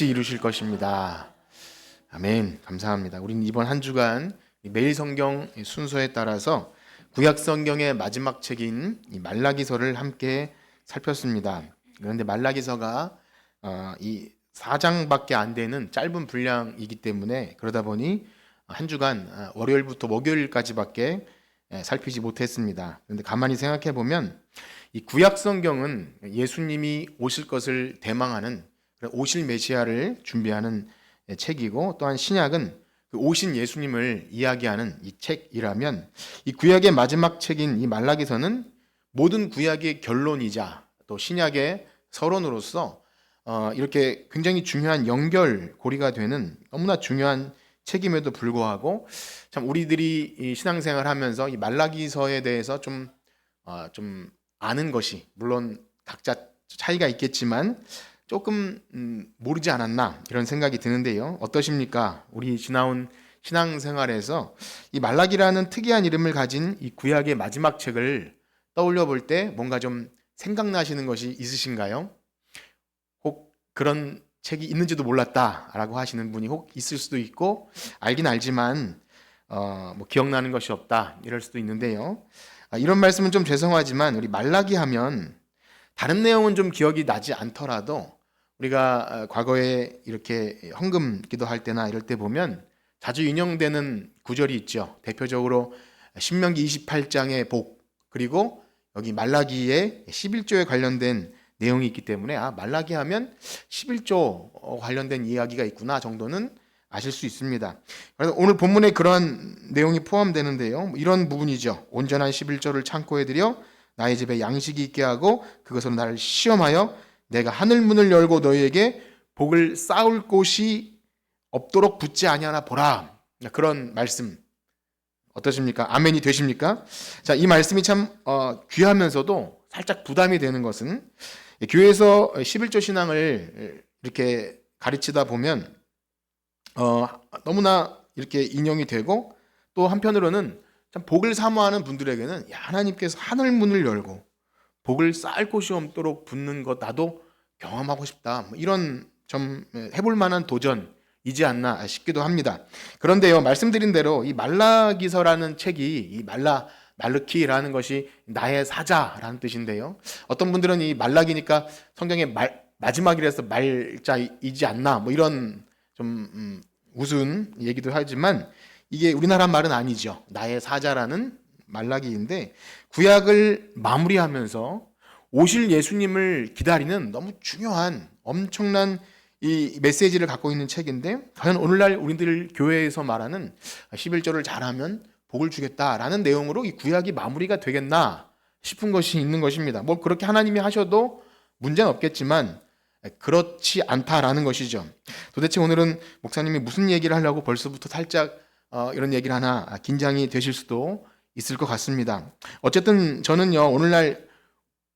이루실 것입니다. 아멘. 감사합니다. 우리는 이번 한 주간 매일 성경 순서에 따라서 구약 성경의 마지막 책인 이 말라기서를 함께 살폈습니다. 그런데 말라기서가 이 4장밖에 안 되는 짧은 분량이기 때문에 그러다 보니 한 주간 월요일부터 목요일까지밖에 살피지 못했습니다. 그런데 가만히 생각해 보면 이 구약 성경은 예수님이 오실 것을 대망하는 오실 메시아를 준비하는 책이고, 또한 신약은 그 오신 예수님을 이야기하는 이 책이라면, 이 구약의 마지막 책인 이 말라기서는 모든 구약의 결론이자 또 신약의 서론으로서 이렇게 굉장히 중요한 연결고리가 되는 너무나 중요한 책임에도 불구하고, 참 우리들이 이 신앙생활하면서 이 말라기서에 대해서 좀 아는 것이, 물론 각자 차이가 있겠지만 조금 모르지 않았나 이런 생각이 드는데요. 어떠십니까? 우리 지나온 신앙생활에서 이 말라기라는 특이한 이름을 가진 이 구약의 마지막 책을 떠올려 볼 때 뭔가 좀 생각나시는 것이 있으신가요? 혹 그런 책이 있는지도 몰랐다라고 하시는 분이 혹 있을 수도 있고, 알긴 알지만 뭐 기억나는 것이 없다 이럴 수도 있는데요. 이런 말씀은 좀 죄송하지만 우리 말라기 하면 다른 내용은 좀 기억이 나지 않더라도 우리가 과거에 이렇게 헌금 기도할 때나 이럴 때 보면 자주 인용되는 구절이 있죠. 대표적으로 신명기 28장의 복, 그리고 여기 말라기의 11조에 관련된 내용이 있기 때문에 말라기 하면 11조 관련된 이야기가 있구나 정도는 아실 수 있습니다. 그래서 오늘 본문에 그러한 내용이 포함되는데요. 이런 부분이죠. 온전한 11조를 창고에 들여 나의 집에 양식이 있게 하고 그것으로 나를 시험하여 내가 하늘 문을 열고 너희에게 복을 쌓을 곳이 없도록 붙지 아니하나 보라. 그런 말씀 어떠십니까? 아멘이 되십니까? 자, 이 말씀이 참 귀하면서도 살짝 부담이 되는 것은, 교회에서 11조 신앙을 이렇게 가르치다 보면 너무나 이렇게 인용이 되고, 또 한편으로는 참 복을 사모하는 분들에게는 하나님께서 하늘 문을 열고 복을 쌓을 곳이 없도록 붙는 것 나도 경험하고 싶다, 이런 좀 해볼 만한 도전이지 않나 싶기도 합니다. 그런데요, 말씀드린 대로 이 말라기서라는 책이, 이 말르키라는 것이 나의 사자라는 뜻인데요, 어떤 분들은 이 말라기니까 성경의 마지막이라서 말자이지 않나 이런 좀 우스운 얘기도 하지만 이게 우리나라 말은 아니죠. 나의 사자라는 말라기인데, 구약을 마무리하면서 오실 예수님을 기다리는 너무 중요한 엄청난 이 메시지를 갖고 있는 책인데, 과연 오늘날 우리들 교회에서 말하는 11조를 잘하면 복을 주겠다라는 내용으로 이 구약이 마무리가 되겠나 싶은 것이 있는 것입니다. 뭐 그렇게 하나님이 하셔도 문제는 없겠지만 그렇지 않다라는 것이죠. 도대체 오늘은 목사님이 무슨 얘기를 하려고 벌써부터 살짝 이런 얘기를 하나 긴장이 되실 수도 있을 것 같습니다. 어쨌든 저는요, 오늘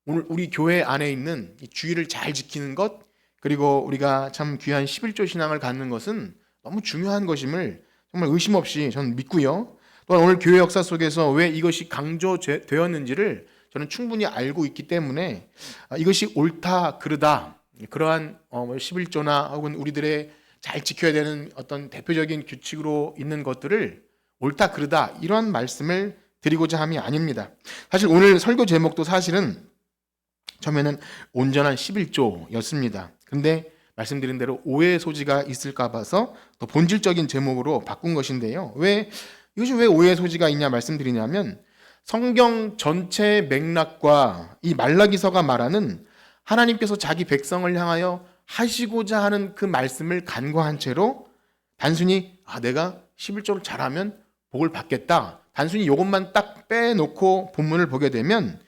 우리 교회 안에 있는 이 주의를 잘 지키는 것, 그리고 우리가 참 귀한 11조 신앙을 갖는 것은 너무 중요한 것임을 정말 의심 없이 저는 믿고요. 또한 오늘 교회 역사 속에서 왜 이것이 강조되었는지를 저는 충분히 알고 있기 때문에 이것이 옳다 그르다, 그러한 11조나 혹은 우리들의 잘 지켜야 되는 어떤 대표적인 규칙으로 있는 것들을 옳다 그르다 이런 말씀을 드리고자 함이 아닙니다. 사실 오늘 설교 제목도 사실은 처음에는 온전한 11조였습니다. 근데 말씀드린 대로 오해의 소지가 있을까 봐서 더 본질적인 제목으로 바꾼 것인데요. 이것이 왜 오해의 소지가 있냐 말씀드리냐면, 성경 전체 맥락과 이 말라기서가 말하는 하나님께서 자기 백성을 향하여 하시고자 하는 그 말씀을 간과한 채로 단순히 내가 11조를 잘하면 복을 받겠다, 단순히 이것만 딱 빼놓고 본문을 보게 되면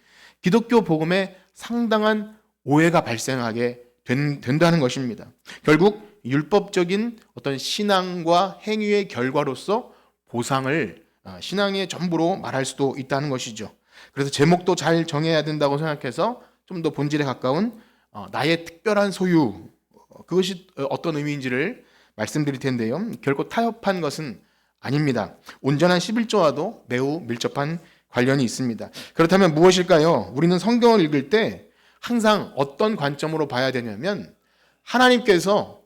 기독교 복음에 상당한 오해가 발생하게 된다는 것입니다. 결국 율법적인 어떤 신앙과 행위의 결과로서 보상을 신앙의 전부로 말할 수도 있다는 것이죠. 그래서 제목도 잘 정해야 된다고 생각해서 좀 더 본질에 가까운 나의 특별한 소유, 그것이 어떤 의미인지를 말씀드릴 텐데요, 결코 타협한 것은 아닙니다. 온전한 11조와도 매우 밀접한 관련이 있습니다. 그렇다면 무엇일까요? 우리는 성경을 읽을 때 항상 어떤 관점으로 봐야 되냐면, 하나님께서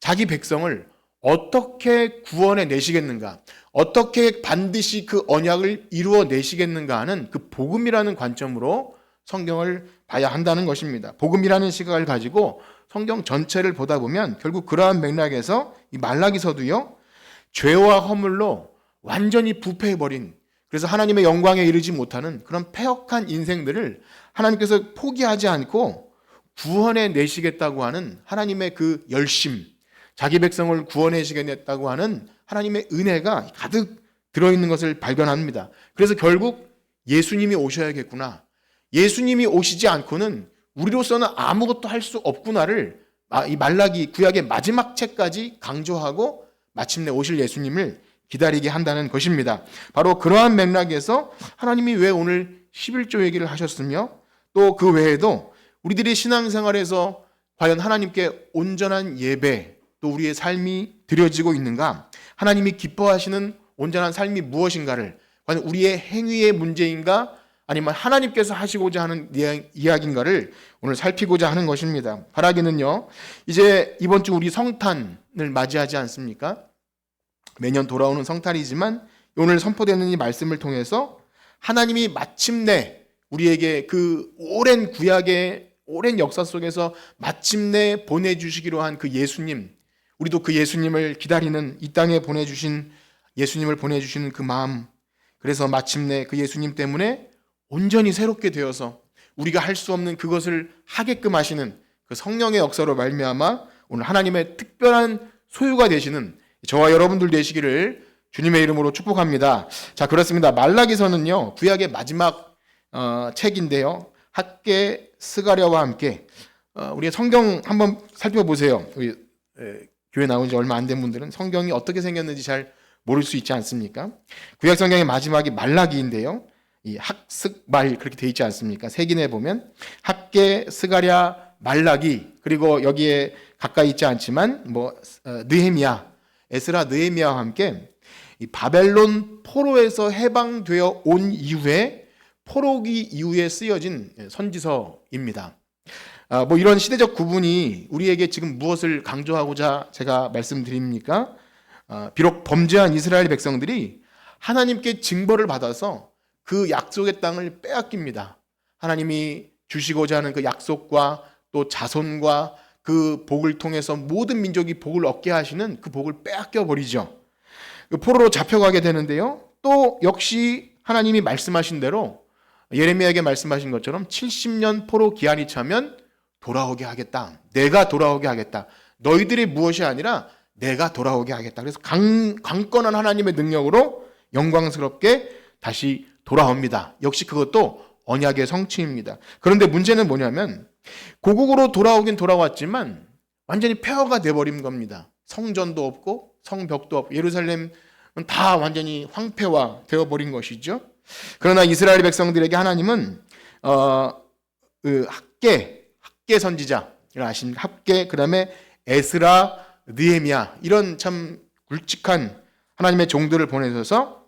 자기 백성을 어떻게 구원해 내시겠는가, 어떻게 반드시 그 언약을 이루어 내시겠는가 하는 그 복음이라는 관점으로 성경을 봐야 한다는 것입니다. 복음이라는 시각을 가지고 성경 전체를 보다 보면 결국 그러한 맥락에서 이 말라기서도요, 죄와 허물로 완전히 부패해버린, 그래서 하나님의 영광에 이르지 못하는 그런 패역한 인생들을 하나님께서 포기하지 않고 구원해 내시겠다고 하는 하나님의 그 열심, 자기 백성을 구원해시겠다고 하는 하나님의 은혜가 가득 들어있는 것을 발견합니다. 그래서 결국 예수님이 오셔야겠구나, 예수님이 오시지 않고는 우리로서는 아무것도 할 수 없구나를 이 말라기 구약의 마지막 책까지 강조하고 마침내 오실 예수님을 기다리게 한다는 것입니다. 바로 그러한 맥락에서 하나님이 왜 오늘 11조 얘기를 하셨으며, 또 그 외에도 우리들이 신앙생활에서 과연 하나님께 온전한 예배, 또 우리의 삶이 드려지고 있는가, 하나님이 기뻐하시는 온전한 삶이 무엇인가를, 과연 우리의 행위의 문제인가, 아니면 하나님께서 하시고자 하는 이야기인가를 오늘 살피고자 하는 것입니다. 바라기는요, 이제 이번 주 우리 성탄을 맞이하지 않습니까? 매년 돌아오는 성탄이지만 오늘 선포되는 이 말씀을 통해서 하나님이 마침내 우리에게 그 오랜 구약의 오랜 역사 속에서 마침내 보내주시기로 한 그 예수님, 우리도 그 예수님을 기다리는, 이 땅에 보내주신 예수님을 보내주시는 그 마음, 그래서 마침내 그 예수님 때문에 온전히 새롭게 되어서 우리가 할 수 없는 그것을 하게끔 하시는 그 성령의 역사로 말미암아 오늘 하나님의 특별한 소유가 되시는 저와 여러분들 되시기를 주님의 이름으로 축복합니다. 자, 그렇습니다. 말라기서는요, 구약의 마지막 책인데요, 학개 스가랴와 함께 우리 성경 한번 살펴보세요. 우리 교회 나온 지 얼마 안 된 분들은 성경이 어떻게 생겼는지 잘 모를 수 있지 않습니까? 구약 성경의 마지막이 말라기인데요, 이 학습말 그렇게 돼 있지 않습니까? 색인에 보면 학개, 스가랴, 말라기, 그리고 여기에 가까이 있지 않지만 느헤미야, 에스라, 느헤미야와 함께 이 바벨론 포로에서 해방되어 온 이후에 포로기 이후에 쓰여진 선지서입니다. 이런 시대적 구분이 우리에게 지금 무엇을 강조하고자 제가 말씀드립니까? 비록 범죄한 이스라엘 백성들이 하나님께 징벌을 받아서 그 약속의 땅을 빼앗깁니다. 하나님이 주시고자 하는 그 약속과 또 자손과 그 복을 통해서 모든 민족이 복을 얻게 하시는 그 복을 빼앗겨 버리죠. 포로로 잡혀가게 되는데요, 또 역시 하나님이 말씀하신 대로 예레미야에게 말씀하신 것처럼 70년 포로 기한이 차면 돌아오게 하겠다. 내가 돌아오게 하겠다. 너희들이 무엇이 아니라 내가 돌아오게 하겠다. 그래서 강건한 하나님의 능력으로 영광스럽게 다시 돌아옵니다. 역시 그것도 언약의 성취입니다. 그런데 문제는 뭐냐면 고국으로 돌아오긴 돌아왔지만 완전히 폐허가 돼버린 겁니다. 성전도 없고 성벽도 없고 예루살렘은 다 완전히 황폐화 되어버린 것이죠. 그러나 이스라엘 백성들에게 하나님은 학개 선지자, 학개, 그 다음에 에스라, 느헤미야, 이런 참 굵직한 하나님의 종들을 보내셔서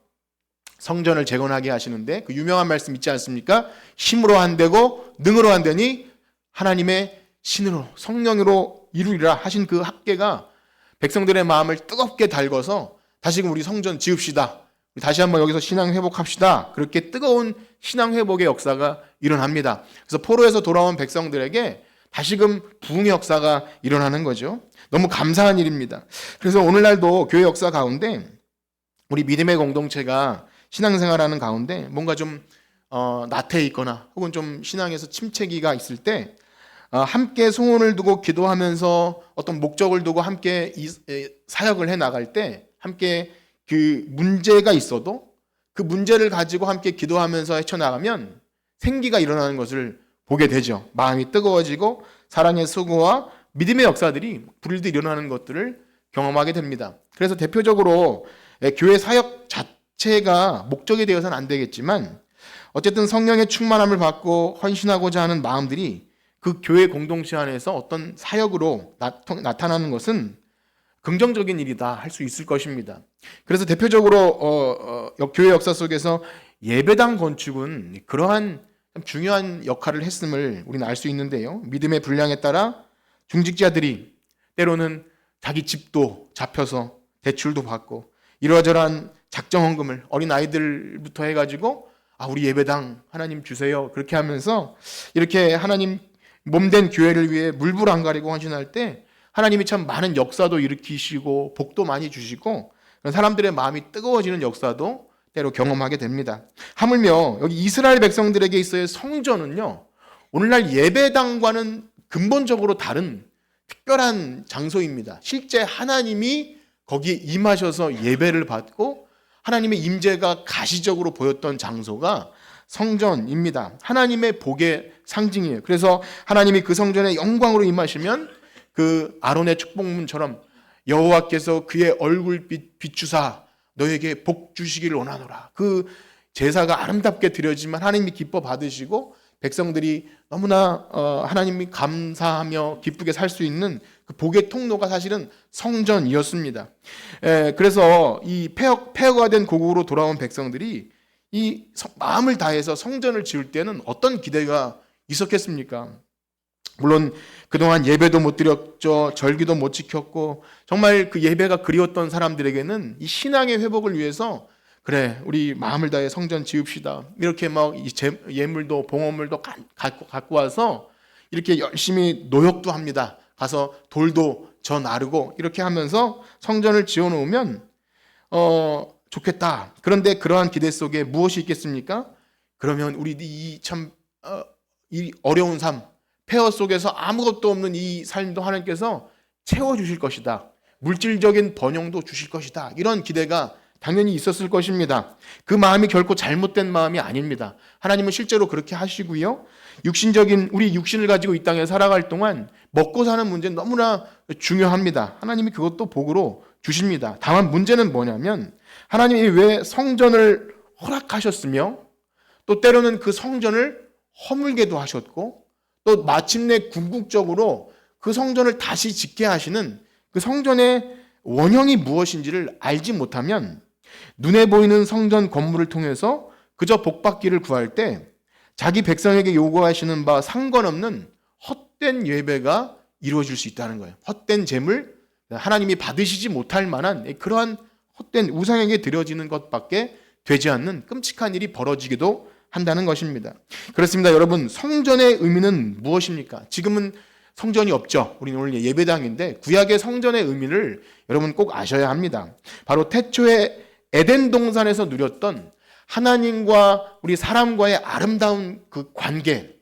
성전을 재건하게 하시는데, 그 유명한 말씀 있지 않습니까? 힘으로 안 되고 능으로 안 되니 하나님의 신으로 성령으로 이루리라 하신 그 학개가 백성들의 마음을 뜨겁게 달궈서 다시금 우리 성전 지읍시다, 다시 한번 여기서 신앙 회복합시다, 그렇게 뜨거운 신앙 회복의 역사가 일어납니다. 그래서 포로에서 돌아온 백성들에게 다시금 부흥의 역사가 일어나는 거죠. 너무 감사한 일입니다. 그래서 오늘날도 교회 역사 가운데 우리 믿음의 공동체가 신앙생활하는 가운데 뭔가 좀 나태해 있거나 혹은 좀 신앙에서 침체기가 있을 때 함께 소원을 두고 기도하면서 어떤 목적을 두고 함께 사역을 해 나갈 때 함께 그 문제가 있어도 그 문제를 가지고 함께 기도하면서 헤쳐나가면 생기가 일어나는 것을 보게 되죠. 마음이 뜨거워지고 사랑의 수고와 믿음의 역사들이 불일듯 일어나는 것들을 경험하게 됩니다. 그래서 대표적으로 교회 사역 자체가 목적이 되어서는 안 되겠지만 어쨌든 성령의 충만함을 받고 헌신하고자 하는 마음들이 그 교회 공동체 안에서 어떤 사역으로 나타나는 것은 긍정적인 일이다 할 수 있을 것입니다. 그래서 대표적으로 교회 역사 속에서 예배당 건축은 그러한 중요한 역할을 했음을 우리는 알 수 있는데요. 믿음의 분량에 따라 중직자들이 때로는 자기 집도 잡혀서 대출도 받고 이러저러한 작정헌금을 어린 아이들부터 해가지고 우리 예배당 하나님 주세요 그렇게 하면서 이렇게 하나님 몸된 교회를 위해 물불 안 가리고 헌신할 때 하나님이 참 많은 역사도 일으키시고 복도 많이 주시고 사람들의 마음이 뜨거워지는 역사도 때로 경험하게 됩니다. 하물며 여기 이스라엘 백성들에게 있어의 성전은요, 오늘날 예배당과는 근본적으로 다른 특별한 장소입니다. 실제 하나님이 거기에 임하셔서 예배를 받고 하나님의 임재가 가시적으로 보였던 장소가 성전입니다. 하나님의 복의 상징이에요. 그래서 하나님이 그 성전에 영광으로 임하시면 그 아론의 축복문처럼 여호와께서 그의 얼굴빛 비추사 너에게 복 주시기를 원하노라. 그 제사가 아름답게 드려지만 하나님이 기뻐 받으시고 백성들이 너무나 하나님이 감사하며 기쁘게 살 수 있는 그 복의 통로가 사실은 성전이었습니다. 그래서 이 폐허가 된 고국으로 돌아온 백성들이 이 마음을 다해서 성전을 지을 때는 어떤 기대가 있었겠습니까? 물론 그동안 예배도 못 드렸죠. 절기도 못 지켰고 정말 그 예배가 그리웠던 사람들에게는 이 신앙의 회복을 위해서 그래 우리 마음을 다해 성전 지읍시다. 이렇게 막 예물도 봉헌물도 갖고 와서 이렇게 열심히 노역도 합니다. 가서 돌도 저 나르고 이렇게 하면서 성전을 지어놓으면 좋겠다. 그런데 그러한 기대 속에 무엇이 있겠습니까? 그러면 우리 이 어려운 삶 폐허 속에서 아무것도 없는 이 삶도 하나님께서 채워주실 것이다. 물질적인 번영도 주실 것이다. 이런 기대가 당연히 있었을 것입니다. 그 마음이 결코 잘못된 마음이 아닙니다. 하나님은 실제로 그렇게 하시고요. 우리 육신을 가지고 이 땅에 살아갈 동안 먹고 사는 문제는 너무나 중요합니다. 하나님이 그것도 복으로 주십니다. 다만 문제는 뭐냐면 하나님이 왜 성전을 허락하셨으며 또 때로는 그 성전을 허물게도 하셨고 또 마침내 궁극적으로 그 성전을 다시 짓게 하시는 그 성전의 원형이 무엇인지를 알지 못하면 눈에 보이는 성전 건물을 통해서 그저 복받기를 구할 때 자기 백성에게 요구하시는 바 상관없는 헛된 예배가 이루어질 수 있다는 거예요. 헛된 제물, 하나님이 받으시지 못할 만한 그러한 헛된 우상에게 드려지는 것밖에 되지 않는 끔찍한 일이 벌어지기도 한다는 것입니다. 그렇습니다. 여러분, 성전의 의미는 무엇입니까? 지금은 성전이 없죠. 우리는 오늘 예배당인데 구약의 성전의 의미를 여러분 꼭 아셔야 합니다. 바로 태초에 에덴 동산에서 누렸던 하나님과 우리 사람과의 아름다운 그 관계,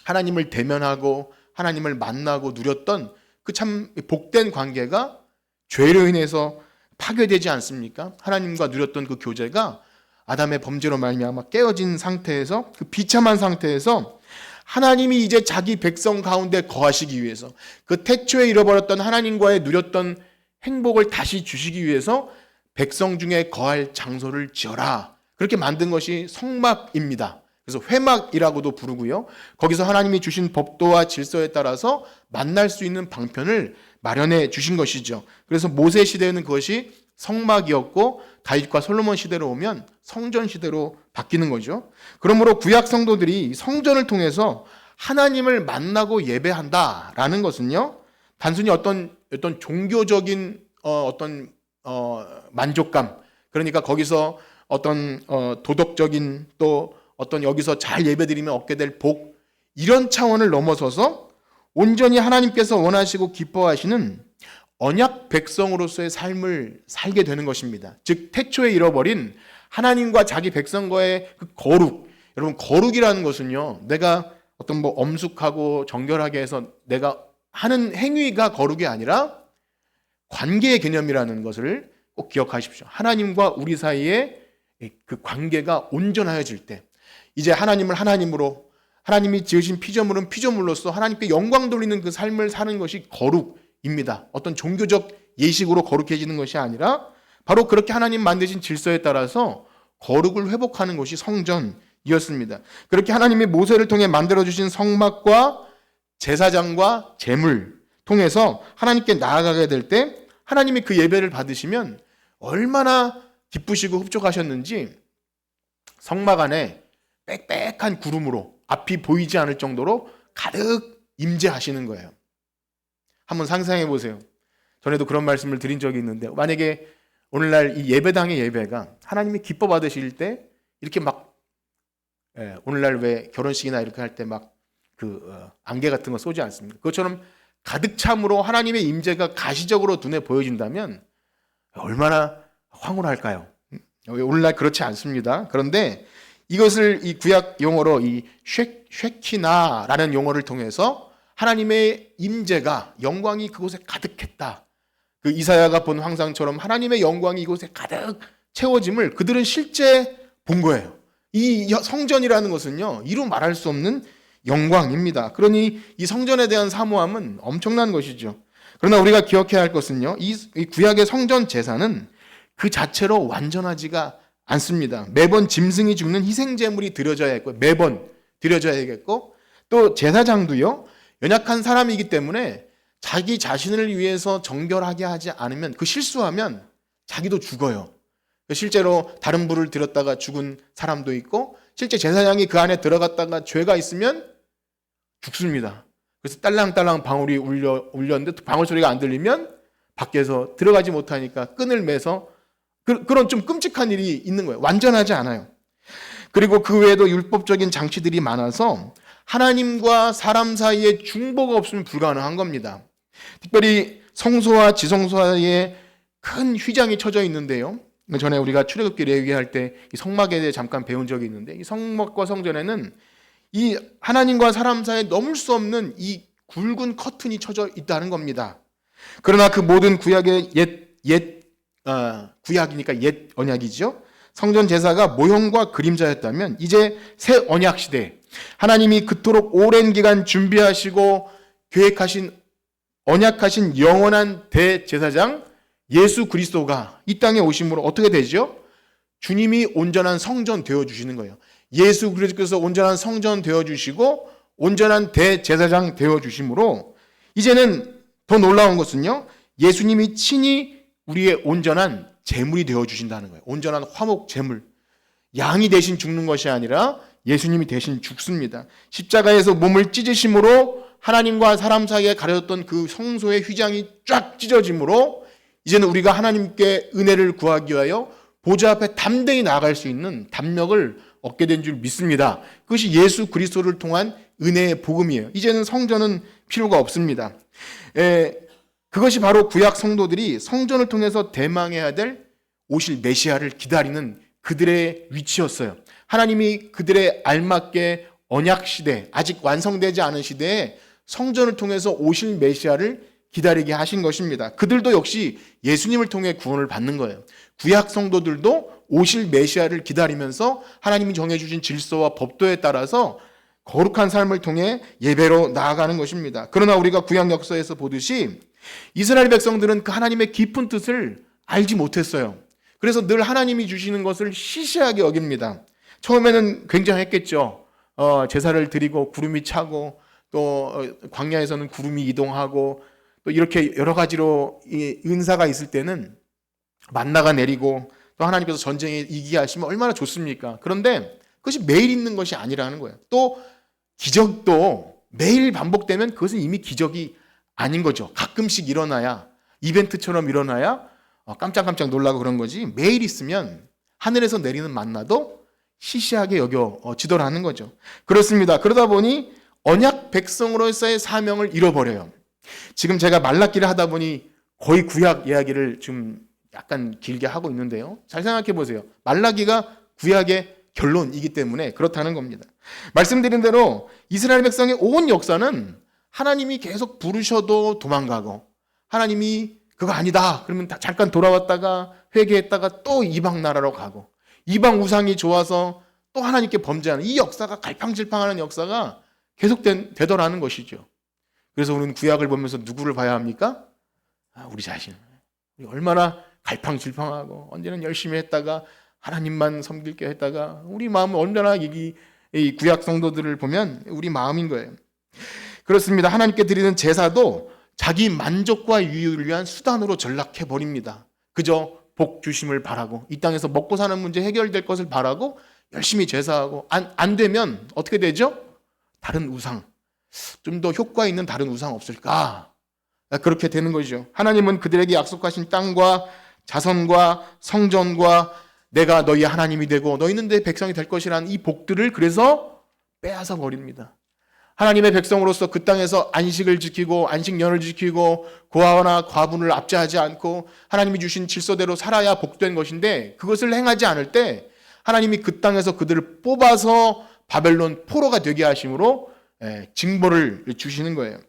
하나님을 대면하고 하나님을 만나고 누렸던 그 참 복된 관계가 죄로 인해서 파괴되지 않습니까? 하나님과 누렸던 그 교제가 아담의 범죄로 말미암아 깨어진 상태에서 그 비참한 상태에서 하나님이 이제 자기 백성 가운데 거하시기 위해서 그 태초에 잃어버렸던 하나님과의 누렸던 행복을 다시 주시기 위해서 백성 중에 거할 장소를 지어라. 그렇게 만든 것이 성막입니다. 그래서 회막이라고도 부르고요. 거기서 하나님이 주신 법도와 질서에 따라서 만날 수 있는 방편을 마련해 주신 것이죠. 그래서 모세 시대에는 그것이 성막이었고 다윗과 솔로몬 시대로 오면 성전 시대로 바뀌는 거죠. 그러므로 구약 성도들이 성전을 통해서 하나님을 만나고 예배한다라는 것은요, 단순히 어떤 종교적인 만족감, 그러니까 거기서 어떤 도덕적인 또 어떤 여기서 잘 예배드리면 얻게 될 복, 이런 차원을 넘어서서 온전히 하나님께서 원하시고 기뻐하시는 언약 백성으로서의 삶을 살게 되는 것입니다. 즉 태초에 잃어버린 하나님과 자기 백성과의 그 거룩. 여러분, 거룩이라는 것은요, 내가 어떤 엄숙하고 정결하게 해서 내가 하는 행위가 거룩이 아니라 관계의 개념이라는 것을 꼭 기억하십시오. 하나님과 우리 사이에 그 관계가 온전하여질 때 이제 하나님을 하나님으로, 하나님이 지으신 피조물은 피조물로서 하나님께 영광 돌리는 그 삶을 사는 것이 거룩입니다. 어떤 종교적 예식으로 거룩해지는 것이 아니라 바로 그렇게 하나님 만드신 질서에 따라서 거룩을 회복하는 것이 성전이었습니다. 그렇게 하나님이 모세를 통해 만들어주신 성막과 제사장과 제물 통해서 하나님께 나아가게 될 때 하나님이 그 예배를 받으시면 얼마나 기쁘시고 흡족하셨는지 성막 안에 빽빽한 구름으로 앞이 보이지 않을 정도로 가득 임재하시는 거예요. 한번 상상해 보세요. 전에도 그런 말씀을 드린 적이 있는데, 만약에 오늘날 이 예배당의 예배가 하나님이 기뻐 받으실 때 이렇게 막 오늘날 왜 결혼식이나 이렇게 할 때 막 안개 같은 거 쏘지 않습니까? 그것처럼 가득 참으로 하나님의 임재가 가시적으로 눈에 보여진다면 얼마나 황홀할까요? 오늘날 그렇지 않습니다. 그런데 이것을 이 구약 용어로 이 쉐키나라는 용어를 통해서 하나님의 임재가, 영광이 그곳에 가득했다. 그 이사야가 본 환상처럼 하나님의 영광이 이곳에 가득 채워짐을 그들은 실제 본 거예요. 이 성전이라는 것은요, 이루 말할 수 없는 영광입니다. 그러니 이 성전에 대한 사모함은 엄청난 것이죠. 그러나 우리가 기억해야 할 것은요, 이 구약의 성전 제사는 그 자체로 완전하지가 않습니다. 매번 짐승이 죽는 희생 제물이 드려져야 했고, 매번 드려져야겠고, 또 제사장도요, 연약한 사람이기 때문에 자기 자신을 위해서 정결하게 하지 않으면, 그 실수하면 자기도 죽어요. 실제로 다른 불을 들였다가 죽은 사람도 있고, 실제 제사장이 그 안에 들어갔다가 죄가 있으면 죽습니다. 그래서 딸랑딸랑 방울이 울렸는데 방울 소리가 안 들리면 밖에서 들어가지 못하니까 끈을 매서 그런 좀 끔찍한 일이 있는 거예요. 완전하지 않아요. 그리고 그 외에도 율법적인 장치들이 많아서 하나님과 사람 사이에 중보가 없으면 불가능한 겁니다. 특별히 성소와 지성소 사이에 큰 휘장이 쳐져 있는데요. 전에 우리가 출애굽기 레위기할 때 이 성막에 대해 잠깐 배운 적이 있는데, 이 성막과 성전에는 이 하나님과 사람 사이에 넘을 수 없는 이 굵은 커튼이 쳐져 있다는 겁니다. 그러나 그 모든 구약의 구약이니까 옛 언약이죠. 성전 제사가 모형과 그림자였다면 이제 새 언약 시대, 하나님이 그토록 오랜 기간 준비하시고 계획하신 언약하신 영원한 대제사장 예수 그리스도가 이 땅에 오심으로 어떻게 되죠? 주님이 온전한 성전 되어주시는 거예요. 예수 그리스도께서 온전한 성전 되어주시고 온전한 대제사장 되어주심으로 이제는 더 놀라운 것은요, 예수님이 친히 우리의 온전한 제물이 되어주신다는 거예요. 온전한 화목 제물. 양이 대신 죽는 것이 아니라 예수님이 대신 죽습니다. 십자가에서 몸을 찢으심으로 하나님과 사람 사이에 가려졌던 그 성소의 휘장이 쫙 찢어짐으로 이제는 우리가 하나님께 은혜를 구하기 위하여 보좌 앞에 담대히 나아갈 수 있는 담력을 얻게 된 줄 믿습니다. 그것이 예수 그리스도를 통한 은혜의 복음이에요. 이제는 성전은 필요가 없습니다. 그것이 바로 구약 성도들이 성전을 통해서 대망해야 될 오실 메시아를 기다리는 그들의 위치였어요. 하나님이 그들의 알맞게 언약 시대, 아직 완성되지 않은 시대에 성전을 통해서 오실 메시아를 기다리게 하신 것입니다. 그들도 역시 예수님을 통해 구원을 받는 거예요. 구약 성도들도 오실 메시아를 기다리면서 하나님이 정해주신 질서와 법도에 따라서 거룩한 삶을 통해 예배로 나아가는 것입니다. 그러나 우리가 구약 역사에서 보듯이 이스라엘 백성들은 그 하나님의 깊은 뜻을 알지 못했어요. 그래서 늘 하나님이 주시는 것을 시시하게 여깁니다. 처음에는 굉장했겠죠. 제사를 드리고 구름이 차고 또 광야에서는 구름이 이동하고 또 이렇게 여러 가지로 이 은사가 있을 때는 만나가 내리고 또 하나님께서 전쟁에 이기게 하시면 얼마나 좋습니까? 그런데 그것이 매일 있는 것이 아니라는 거예요. 또 기적도 매일 반복되면 그것은 이미 기적이 아닌 거죠. 가끔씩 일어나야, 이벤트처럼 일어나야 깜짝깜짝 놀라고 그런 거지, 매일 있으면 하늘에서 내리는 만나도 시시하게 여겨지더라는 거죠. 그렇습니다. 그러다 보니 언약 백성으로서의 사명을 잃어버려요. 지금 제가 말라기를 하다 보니 거의 구약 이야기를 좀 약간 길게 하고 있는데요. 잘 생각해 보세요. 말라기가 구약의 결론이기 때문에 그렇다는 겁니다. 말씀드린 대로 이스라엘 백성의 온 역사는 하나님이 계속 부르셔도 도망가고, 하나님이 그거 아니다 그러면 잠깐 돌아왔다가 회개했다가 또 이방 나라로 가고, 이방 우상이 좋아서 또 하나님께 범죄하는 이 역사가, 갈팡질팡하는 역사가 계속 되더라는 것이죠. 그래서 우리는 구약을 보면서 누구를 봐야 합니까? 우리 자신. 우리 얼마나 갈팡질팡하고 언제는 열심히 했다가 하나님만 섬길게 했다가, 우리 마음은 언제나 이 구약 성도들을 보면 우리 마음인 거예요. 그렇습니다. 하나님께 드리는 제사도 자기 만족과 유익을 위한 수단으로 전락해 버립니다. 그저 복 주심을 바라고, 이 땅에서 먹고 사는 문제 해결될 것을 바라고 열심히 제사하고, 안 되면 어떻게 되죠? 다른 우상, 좀 더 효과 있는 다른 우상 없을까? 그렇게 되는 거죠. 하나님은 그들에게 약속하신 땅과 자선과 성전과 내가 너희 하나님이 되고 너희는 내 백성이 될 것이라는 이 복들을 그래서 빼앗아 버립니다. 하나님의 백성으로서 그 땅에서 안식을 지키고 안식년을 지키고 고아나 과부를 압제하지 않고 하나님이 주신 질서대로 살아야 복된 것인데 그것을 행하지 않을 때 하나님이 그 땅에서 그들을 뽑아서 바벨론 포로가 되게 하심으로 징벌을 주시는 거예요.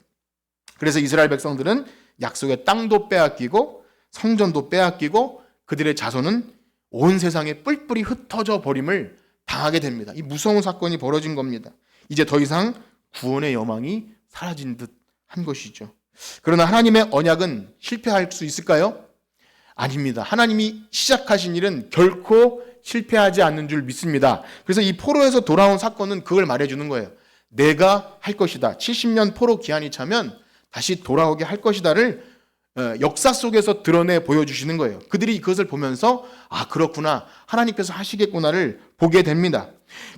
그래서 이스라엘 백성들은 약속의 땅도 빼앗기고 성전도 빼앗기고 그들의 자손은 온 세상에 뿔뿔이 흩어져 버림을 당하게 됩니다. 이 무서운 사건이 벌어진 겁니다. 이제 더 이상 구원의 여망이 사라진 듯 한 것이죠. 그러나 하나님의 언약은 실패할 수 있을까요? 아닙니다. 하나님이 시작하신 일은 결코 실패하지 않는 줄 믿습니다. 그래서 이 포로에서 돌아온 사건은 그걸 말해주는 거예요. 내가 할 것이다. 70년 포로 기한이 차면 다시 돌아오게 할 것이다를 역사 속에서 드러내 보여주시는 거예요. 그들이 그것을 보면서 아 그렇구나 하나님께서 하시겠구나를 보게 됩니다.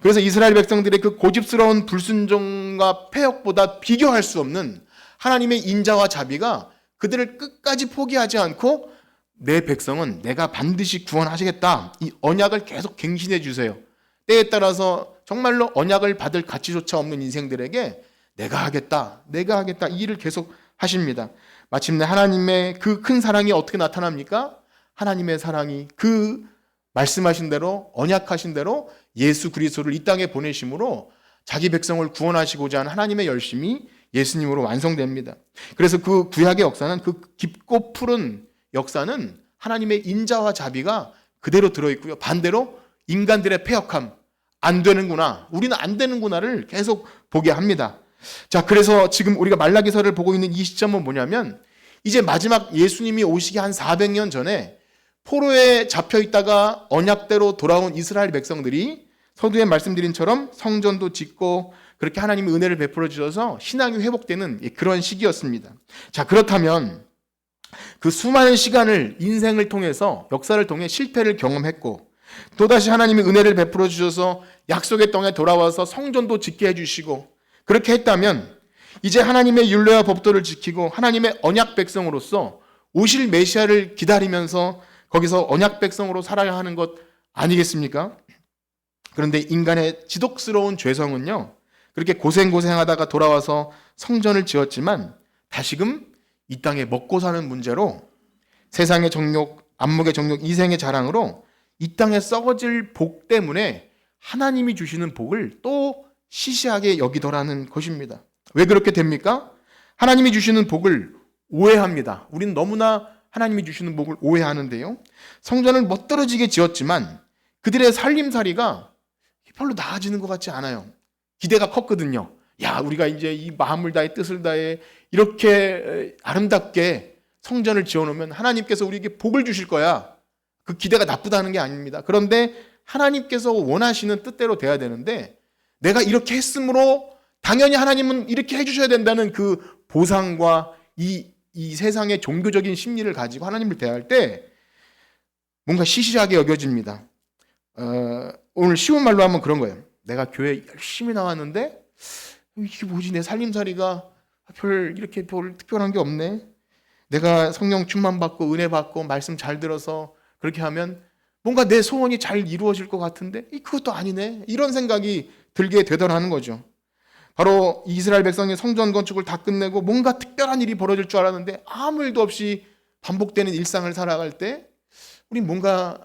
그래서 이스라엘 백성들의 그 고집스러운 불순종과 패역보다 비교할 수 없는 하나님의 인자와 자비가 그들을 끝까지 포기하지 않고 내 백성은 내가 반드시 구원하시겠다. 이 언약을 계속 갱신해 주세요. 때에 따라서 정말로 언약을 받을 가치조차 없는 인생들에게 내가 하겠다 이 일을 계속 하십니다. 마침내 하나님의 그 큰 사랑이 어떻게 나타납니까? 하나님의 사랑이 그 말씀하신 대로 언약하신 대로 예수 그리스도를 이 땅에 보내심으로 자기 백성을 구원하시고자 하는 하나님의 열심이 예수님으로 완성됩니다. 그래서 그 구약의 역사는 그 깊고 푸른 역사는 하나님의 인자와 자비가 그대로 들어있고요. 반대로 인간들의 패역함, 안 되는구나, 우리는 안 되는구나를 계속 보게 합니다. 자, 그래서 지금 우리가 말라기서를 보고 있는 이 시점은 뭐냐면 이제 마지막 예수님이 오시기 한 400년 전에 포로에 잡혀 있다가 언약대로 돌아온 이스라엘 백성들이 서두에 말씀드린처럼 성전도 짓고 그렇게 하나님의 은혜를 베풀어 주셔서 신앙이 회복되는 그런 시기였습니다. 자, 그렇다면 그 수많은 시간을 인생을 통해서 역사를 통해 실패를 경험했고 또다시 하나님의 은혜를 베풀어 주셔서 약속의 땅에 돌아와서 성전도 짓게 해주시고 그렇게 했다면 이제 하나님의 율례와 법도를 지키고 하나님의 언약 백성으로서 오실 메시아를 기다리면서 거기서 언약 백성으로 살아야 하는 것 아니겠습니까? 그런데 인간의 지독스러운 죄성은요, 그렇게 고생하다가 돌아와서 성전을 지었지만 다시금 이 땅에 먹고 사는 문제로 세상의 정욕, 안목의 정욕, 이생의 자랑으로 이 땅에 썩어질 복 때문에 하나님이 주시는 복을 또 시시하게 여기더라는 것입니다. 왜 그렇게 됩니까? 하나님이 주시는 복을 오해합니다. 우리는 너무나 하나님이 주시는 복을 오해하는데요. 성전을 멋들어지게 지었지만 그들의 살림살이가 별로 나아지는 것 같지 않아요. 기대가 컸거든요. 야, 우리가 이제 이 마음을 다해 뜻을 다해 이렇게 아름답게 성전을 지어놓으면 하나님께서 우리에게 복을 주실 거야. 그 기대가 나쁘다는 게 아닙니다. 그런데 하나님께서 원하시는 뜻대로 돼야 되는데 내가 이렇게 했으므로 당연히 하나님은 이렇게 해주셔야 된다는 그 보상과 이 세상의 종교적인 심리를 가지고 하나님을 대할 때 뭔가 시시하게 여겨집니다. 오늘 쉬운 말로 하면 그런 거예요. 내가 교회 열심히 나왔는데 이게 뭐지, 내 살림살이가 이렇게 별 특별한 게 없네. 내가 성령 충만 받고 은혜 받고 말씀 잘 들어서 그렇게 하면 뭔가 내 소원이 잘 이루어질 것 같은데 그것도 아니네. 이런 생각이 들게 되더라는 거죠. 바로 이스라엘 백성이 성전 건축을 다 끝내고 뭔가 특별한 일이 벌어질 줄 알았는데 아무 일도 없이 반복되는 일상을 살아갈 때 우리 뭔가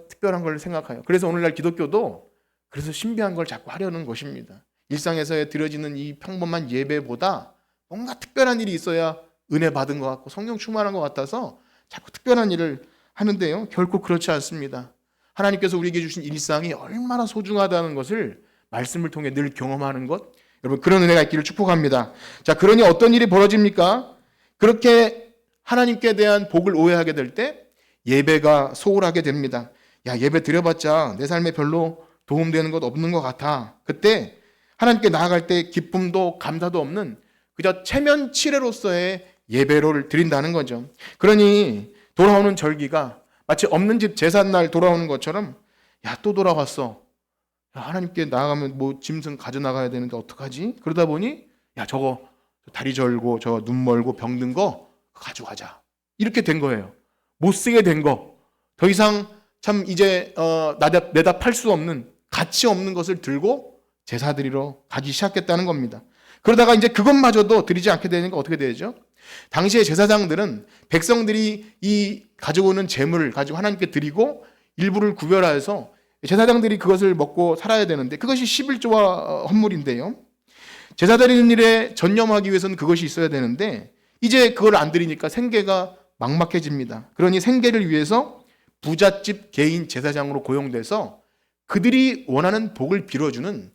특별한 걸 생각해요. 그래서 오늘날 기독교도 그래서 신비한 걸 자꾸 하려는 것입니다. 일상에서 드려지는 이 평범한 예배보다 뭔가 특별한 일이 있어야 은혜 받은 것 같고 성령 충만한 것 같아서 자꾸 특별한 일을 하는데요. 결코 그렇지 않습니다. 하나님께서 우리에게 주신 일상이 얼마나 소중하다는 것을 말씀을 통해 늘 경험하는 것, 여러분 그런 은혜가 있기를 축복합니다. 자, 그러니 어떤 일이 벌어집니까? 그렇게 하나님께 대한 복을 오해하게 될 때 예배가 소홀하게 됩니다. 야, 예배 드려봤자 내 삶에 별로 도움되는 것 없는 것 같아. 그때 하나님께 나아갈 때 기쁨도 감사도 없는 그저 체면치레로서의 예배를 드린다는 거죠. 그러니 돌아오는 절기가 마치 없는 집 제삿날 돌아오는 것처럼 야, 또 돌아왔어. 야, 하나님께 나아가면 뭐 짐승 가져나가야 되는데 어떡하지? 그러다 보니 야, 저거 다리 절고 저 눈 멀고 병든 거 가져가자. 이렇게 된 거예요. 못 쓰게 된 거. 더 이상 참 이제 내다 팔 수 없는, 가치 없는 것을 들고 제사 드리러 가기 시작했다는 겁니다. 그러다가 이제 그것마저도 드리지 않게 되니까 어떻게 되죠? 당시에 제사장들은 백성들이 이 가져오는 재물을 가지고 하나님께 드리고 일부를 구별하여서 제사장들이 그것을 먹고 살아야 되는데, 그것이 11조와 헌물인데요. 제사 드리는 일에 전념하기 위해서는 그것이 있어야 되는데 이제 그걸 안 드리니까 생계가 막막해집니다. 그러니 생계를 위해서 부잣집 개인 제사장으로 고용돼서 그들이 원하는 복을 빌어주는,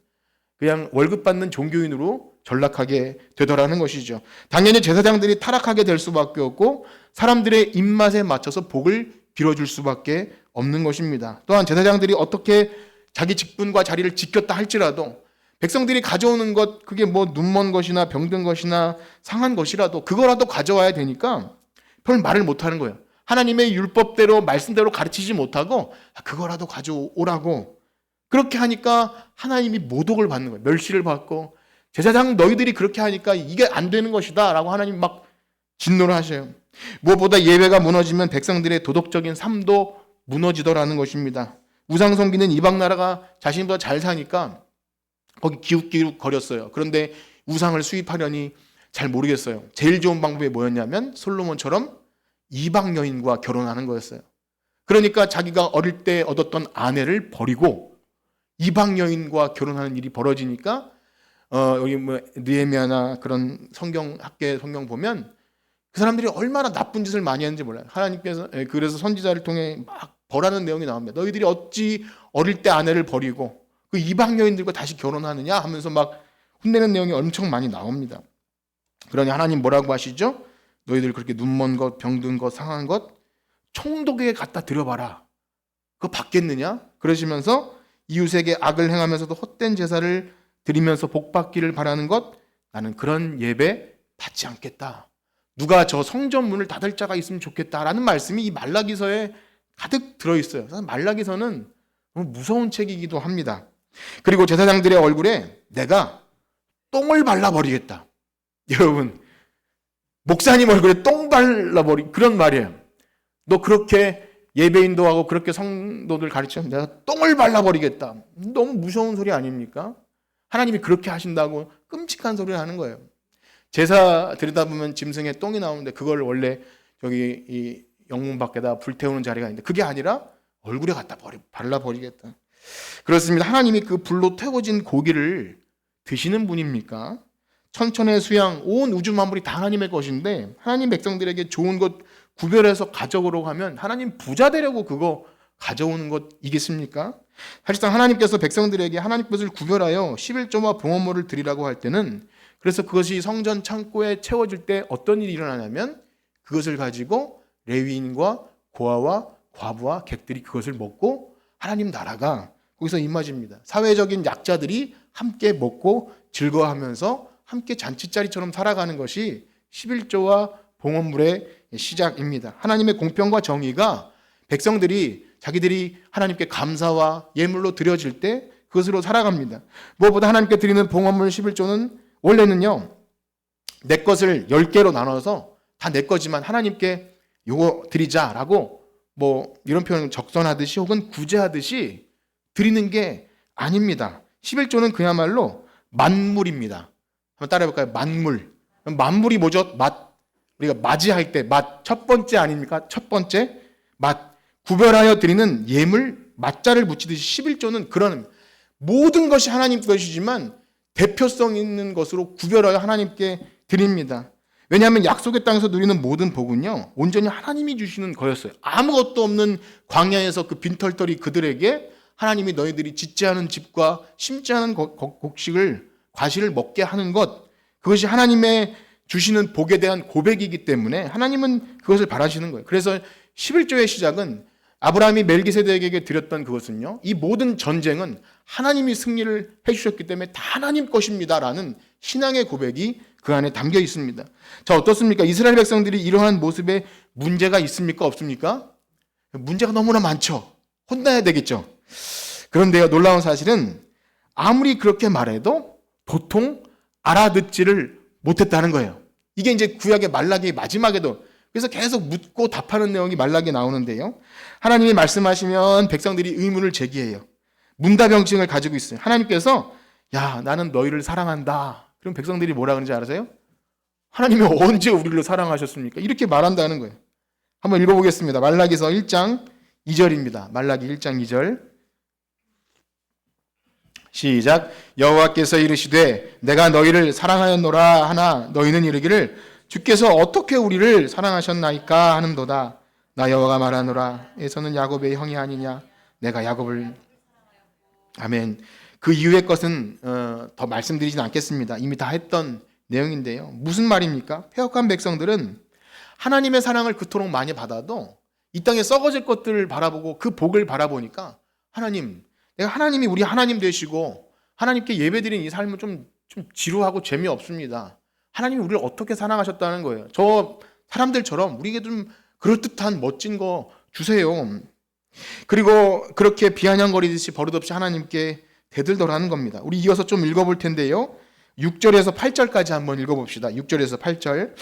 그냥 월급 받는 종교인으로 전락하게 되더라는 것이죠. 당연히 제사장들이 타락하게 될 수밖에 없고 사람들의 입맛에 맞춰서 복을 빌어줄 수밖에 없는 것입니다. 또한 제사장들이 어떻게 자기 직분과 자리를 지켰다 할지라도 백성들이 가져오는 것, 그게 뭐 눈먼 것이나 병든 것이나 상한 것이라도 그거라도 가져와야 되니까 별 말을 못하는 거예요. 하나님의 율법대로 말씀대로 가르치지 못하고 그거라도 가져오라고 그렇게 하니까 하나님이 모독을 받는 거예요. 멸시를 받고, 제사장 너희들이 그렇게 하니까 이게 안 되는 것이다 라고 하나님 막 진노를 하셔요. 무엇보다 예배가 무너지면 백성들의 도덕적인 삶도 무너지더라는 것입니다. 우상 섬기는 이방 나라가 자신보다 잘 사니까 거기 기웃기웃 거렸어요. 그런데 우상을 수입하려니 잘 모르겠어요. 제일 좋은 방법이 뭐였냐면 솔로몬처럼 이방 여인과 결혼하는 거였어요. 그러니까 자기가 어릴 때 얻었던 아내를 버리고 이방 여인과 결혼하는 일이 벌어지니까 여기 뭐 느헤미야나 그런 학계 성경 보면 그 사람들이 얼마나 나쁜 짓을 많이 했는지 몰라요. 하나님께서 그래서 선지자를 통해 막 벌하는 내용이 나옵니다. 너희들이 어찌 어릴 때 아내를 버리고 그 이방 여인들과 다시 결혼하느냐 하면서 막 혼내는 내용이 엄청 많이 나옵니다. 그러니 하나님 뭐라고 하시죠? 너희들 그렇게 눈먼 것, 병든 것, 상한 것 총독에게 갖다 드려봐라. 그거 받겠느냐? 그러시면서 이웃에게 악을 행하면서도 헛된 제사를 드리면서 복 받기를 바라는 것, 나는 그런 예배 받지 않겠다. 누가 저 성전 문을 닫을 자가 있으면 좋겠다라는 말씀이 이 말라기서에 가득 들어있어요. 그래서 말라기서는 너무 무서운 책이기도 합니다. 그리고 제사장들의 얼굴에 내가 똥을 발라버리겠다. 여러분, 목사님 얼굴에 똥 발라버리 그런 말이에요. 너 그렇게 예배인도 하고 그렇게 성도들 가르치면 내가 똥을 발라버리겠다. 너무 무서운 소리 아닙니까? 하나님이 그렇게 하신다고 끔찍한 소리를 하는 거예요. 제사 드리다 보면 짐승에 똥이 나오는데 그걸 원래 저기 이 영문 밖에다 불태우는 자리가 있는데 그게 아니라 얼굴에 갖다 발라버리겠다. 그렇습니다. 하나님이 그 불로 태워진 고기를 드시는 분입니까? 천천의 수양, 온 우주 만물이 다 하나님의 것인데 하나님 백성들에게 좋은 것 구별해서 가져오려고 하면 하나님 부자 되려고 그거 가져오는 것이겠습니까? 사실상 하나님께서 백성들에게 하나님 것을 구별하여 11조와 봉헌물을 드리라고 할 때는, 그래서 그것이 성전 창고에 채워질 때 어떤 일이 일어나냐면 그것을 가지고 레위인과 고아와 과부와 객들이 그것을 먹고 하나님 나라가 거기서 임하집니다. 사회적인 약자들이 함께 먹고 즐거워하면서 함께 잔치자리처럼 살아가는 것이 11조와 봉헌물의 시작입니다. 하나님의 공평과 정의가 백성들이 자기들이 하나님께 감사와 예물로 드려질 때 그것으로 살아갑니다. 무엇보다 하나님께 드리는 봉헌물 11조는 원래는요, 내 것을 10개로 나눠서 다 내 거지만 하나님께 요거 드리자라고 뭐 이런 표현을 적선하듯이 혹은 구제하듯이 드리는 게 아닙니다. 11조는 그야말로 만물입니다. 한번 따라해볼까요? 만물. 만물이 뭐죠? 우리가 맞이할 때 첫 번째 아닙니까? 첫 번째 구별하여 드리는 예물 맞자를 붙이듯이 11조는 그런 모든 것이 하나님 것이지만 대표성 있는 것으로 구별하여 하나님께 드립니다. 왜냐하면 약속의 땅에서 누리는 모든 복은요, 온전히 하나님이 주시는 거였어요. 아무것도 없는 광야에서 그 빈털터리 그들에게 하나님이 너희들이 짓지 않은 집과 심지 않은 과실을 먹게 하는 것, 그것이 하나님의 주시는 복에 대한 고백이기 때문에 하나님은 그것을 바라시는 거예요. 그래서 11조의 시작은 아브라함이 멜기세덱에게 드렸던 그것은요, 이 모든 전쟁은 하나님이 승리를 해주셨기 때문에 다 하나님 것입니다라는 신앙의 고백이 그 안에 담겨 있습니다. 자, 어떻습니까? 이스라엘 백성들이 이러한 모습에 문제가 있습니까? 없습니까? 문제가 너무나 많죠. 혼나야 되겠죠. 그런데요, 놀라운 사실은 아무리 그렇게 말해도 도통 알아듣지를 못했다는 거예요. 이게 이제 구약의 말라기 마지막에도 그래서 계속 묻고 답하는 내용이 말라기에 나오는데요. 하나님이 말씀하시면 백성들이 의문을 제기해요. 문다병증을 가지고 있어요. 하나님께서 야, 나는 너희를 사랑한다. 그럼 백성들이 뭐라 그러는지 알아세요? 하나님이 언제 우리를 사랑하셨습니까? 이렇게 말한다는 거예요. 한번 읽어보겠습니다. 말라기서 1장 2절입니다. 말라기 1장 2절. 시작. 여호와께서 이르시되 내가 너희를 사랑하였노라 하나 너희는 이르기를 주께서 어떻게 우리를 사랑하셨나이까 하는도다. 나 여호와가 말하노라. 에서는 야곱의 형이 아니냐. 내가 야곱을 아멘. 그 이후의 것은 더 말씀드리진 않겠습니다. 이미 다 했던 내용인데요. 무슨 말입니까? 패역한 백성들은 하나님의 사랑을 그토록 많이 받아도 이 땅에 썩어질 것들을 바라보고 그 복을 바라보니까 하나님, 내가 하나님이 우리 하나님 되시고 하나님께 예배드리는 이 삶은 좀 지루하고 재미없습니다. 하나님이 우리를 어떻게 사랑하셨다는 거예요. 저 사람들처럼 우리에게 좀 그럴듯한 멋진 거 주세요. 그리고 그렇게 비아냥거리듯이 버릇없이 하나님께 대들더라는 겁니다. 우리 이어서 좀 읽어볼 텐데요. 6절에서 8절까지 한번 읽어봅시다. 6절에서 8절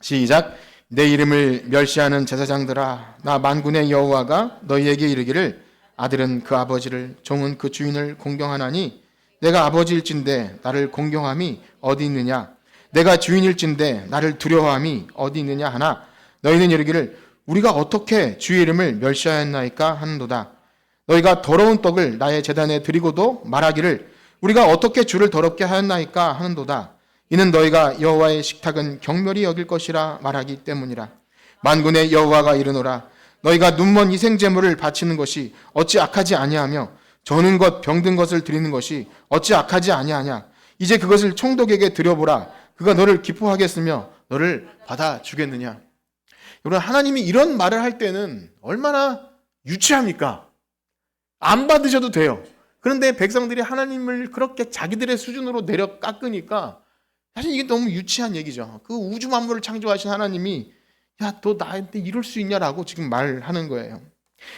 시작. 내 이름을 멸시하는 제사장들아, 나 만군의 여호와가 너희에게 이르기를 아들은 그 아버지를, 종은 그 주인을 공경하나니 내가 아버지일진데 나를 공경함이 어디 있느냐? 내가 주인일진데 나를 두려워함이 어디 있느냐 하나 너희는 이르기를 우리가 어떻게 주의 이름을 멸시하였나이까 하는도다. 너희가 더러운 떡을 나의 제단에 드리고도 말하기를 우리가 어떻게 주를 더럽게 하였나이까 하는도다. 이는 너희가 여호와의 식탁은 경멸히 여길 것이라 말하기 때문이라. 만군의 여호와가 이르노라. 너희가 눈먼 희생 제물을 바치는 것이 어찌 악하지 아니하며 저는 것 병든 것을 드리는 것이 어찌 악하지 아니하냐. 이제 그것을 총독에게 드려보라. 그가 너를 기뻐하겠으며 너를 받아주겠느냐. 여러분, 하나님이 이런 말을 할 때는 얼마나 유치합니까? 안 받으셔도 돼요. 그런데 백성들이 하나님을 그렇게 자기들의 수준으로 내려 깎으니까 사실 이게 너무 유치한 얘기죠. 그 우주 만물을 창조하신 하나님이 야, 너 나한테 이럴 수 있냐라고 지금 말하는 거예요.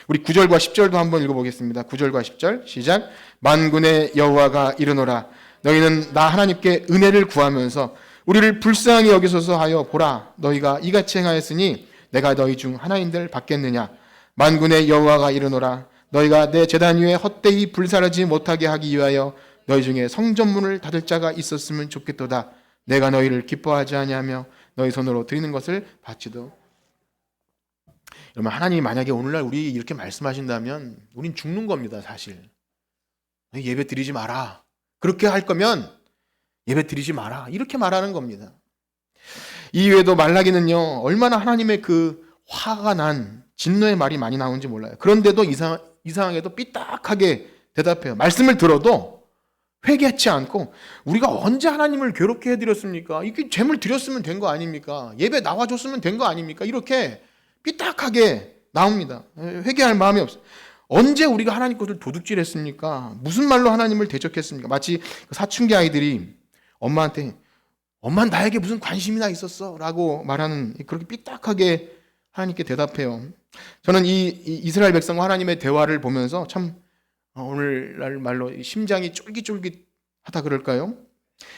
우리 9절과 10절도 한번 읽어보겠습니다. 9절과 10절 시작. 만군의 여호와가 이르노라. 너희는 나 하나님께 은혜를 구하면서 우리를 불쌍히 여기소서 하여 보라. 너희가 이같이 행하였으니 내가 너희 중 하나인들 받겠느냐. 만군의 여호와가 이르노라. 너희가 내 제단 위에 헛되이 불사르지 못하게 하기 위하여 너희 중에 성전문을 닫을 자가 있었으면 좋겠도다. 내가 너희를 기뻐하지 아니하며 너희 손으로 드리는 것을 받지도. 여러분, 하나님이 만약에 오늘날 우리 이렇게 말씀하신다면 우린 죽는 겁니다. 사실 예배 드리지 마라. 그렇게 할 거면 예배 드리지 마라. 이렇게 말하는 겁니다. 이외에도 말라기는요, 얼마나 하나님의 그 화가 난 진노의 말이 많이 나오는지 몰라요. 그런데도 이상하게도 삐딱하게 대답해요. 말씀을 들어도 회개하지 않고 우리가 언제 하나님을 괴롭게 해드렸습니까? 이게 제물 드렸으면 된 거 아닙니까? 예배 나와줬으면 된 거 아닙니까? 이렇게 삐딱하게 나옵니다. 회개할 마음이 없어요. 언제 우리가 하나님 것을 도둑질했습니까? 무슨 말로 하나님을 대적했습니까? 마치 사춘기 아이들이 엄마한테 엄마는 나에게 무슨 관심이나 있었어? 라고 말하는, 그렇게 삐딱하게 하나님께 대답해요. 저는 이 이스라엘 백성과 하나님의 대화를 보면서 참 오늘날 말로 심장이 쫄깃쫄깃하다 그럴까요?